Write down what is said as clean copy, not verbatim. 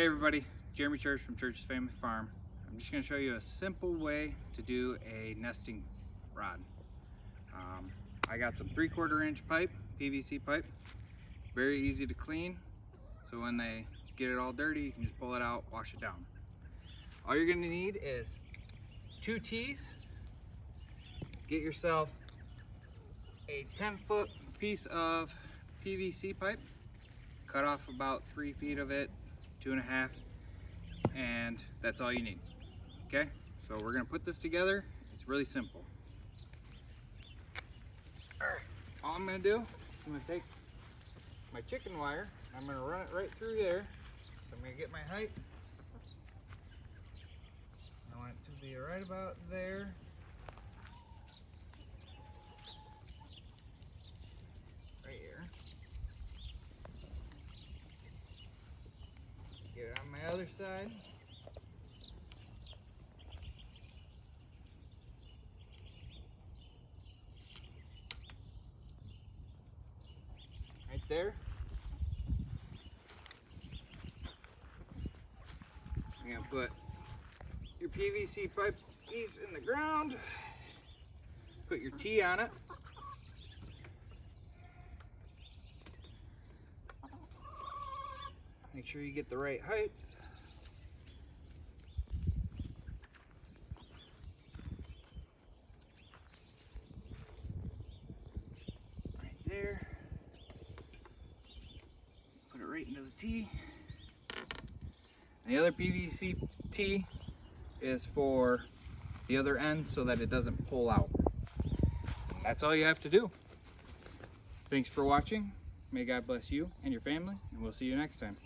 Hey everybody, Jeremy Church from Church's Family Farm. I'm just going to show you a simple way to do a nesting rod. I got some 3/4 inch pipe, PVC pipe, very easy to clean. So when they get it all dirty, you can just pull it out, wash it down. All you're going to need is 2 tees. Get yourself a 10-foot piece of PVC pipe, cut off about 3 feet of it, 2.5, and that's all you need. Okay, so we're gonna put this together. It's really simple. All I'm gonna do, I'm gonna take my chicken wire, I'm gonna run it right through there. So I'm gonna get my height. I want it to be right about there. Right here. Get it on my other side. Right there. You're gonna put your PVC pipe piece in the ground. Put your T on it. Make sure you get the right height. Right there. Put it right into the T. And the other PVC T is for the other end so that it doesn't pull out. And that's all you have to do. Thanks for watching. May God bless you and your family, and we'll see you next time.